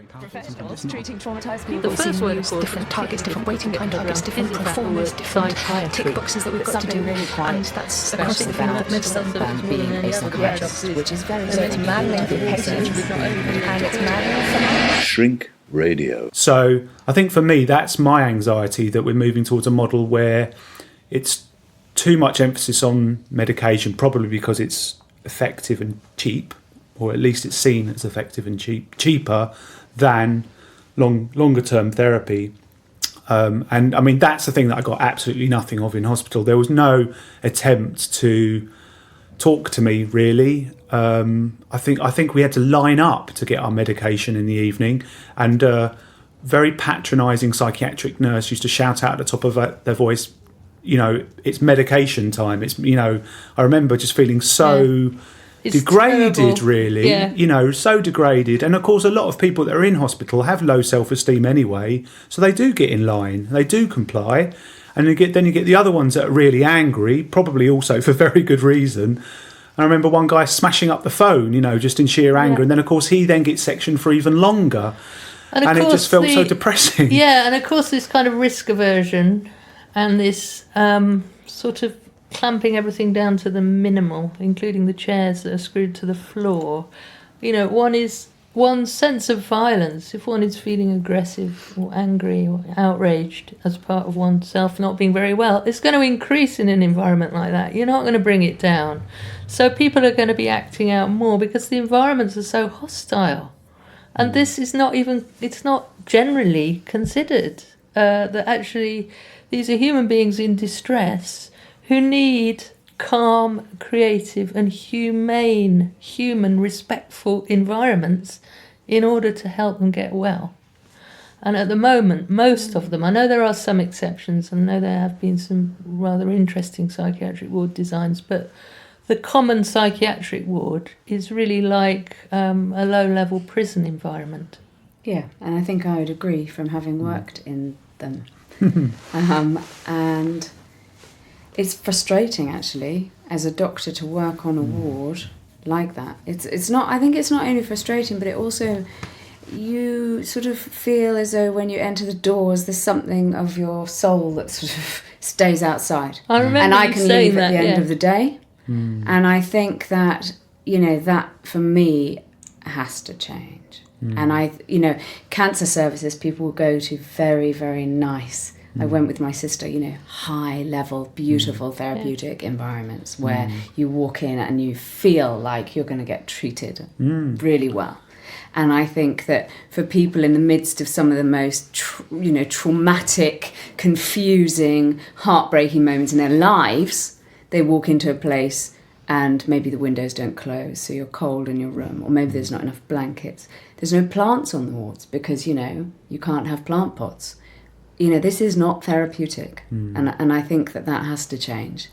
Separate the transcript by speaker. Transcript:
Speaker 1: Professionals treating traumatized people.
Speaker 2: The first word, of course,
Speaker 3: different targets, different waiting time targets, different performers, different tick boxes that we've got to do,
Speaker 1: really quite
Speaker 3: and that's
Speaker 1: special about being a psychiatrist, which is very maddening for patients, and it's maddening for us.
Speaker 4: Shrink Radio.
Speaker 5: So I think for me, that's my anxiety, that we're moving towards a model where it's too much emphasis on medication, probably because it's effective and cheap, or at least it's seen as effective and cheaper than longer term therapy. And I mean, that's the thing that I got absolutely nothing of in hospital. There was no attempt to talk to me, really. I think we had to line up to get our medication in the evening, and a very patronising psychiatric nurse used to shout out at the top of their voice, you know, it's medication time. It's, you know, I remember just feeling so degraded, terrible. Really, you know, so degraded. And of course, a lot of people that are in hospital have low self-esteem anyway, so they do get in line, they do comply, and then you get the other ones that are really angry, probably also for very good reason. I remember one guy smashing up the phone, you know, just in sheer anger, and then of course he then gets sectioned for even longer, and it just felt so depressing.
Speaker 2: Yeah, and of course this kind of risk aversion and this sort of clamping everything down to the minimal, including the chairs that are screwed to the floor. You know, one's sense of violence, if one is feeling aggressive or angry or outraged as part of oneself not being very well, it's going to increase in an environment like that. You're not going to bring it down. So people are going to be acting out more because the environments are so hostile. And this is not even, it's not generally considered that actually these are human beings in distress who need calm, creative and humane, human, respectful environments in order to help them get well. And at the moment, most of them, I know there are some exceptions, I know there have been some rather interesting psychiatric ward designs, but the common psychiatric ward is really like a low-level prison environment.
Speaker 6: Yeah, and I think I would agree from having worked in them. And it's frustrating, actually, as a doctor to work on a ward like that. It's not. I think it's not only frustrating, but it also, you sort of feel as though when you enter the doors, there's something of your soul that sort of stays outside.
Speaker 2: I remember
Speaker 6: and I
Speaker 2: you
Speaker 6: can
Speaker 2: saying
Speaker 6: leave at
Speaker 2: that,
Speaker 6: the end of the day. And I think that, you know, that for me has to change. And cancer services people will go to very, very nice. I went with my sister, you know, high-level, beautiful therapeutic environments where you walk in and you feel like you're going to get treated really well. And I think that for people in the midst of some of the most, traumatic, confusing, heartbreaking moments in their lives, they walk into a place and maybe the windows don't close, so you're cold in your room, or maybe there's not enough blankets. There's no plants on the wards because, you know, you can't have plant pots. You know, this is not therapeutic, and I think that has to change.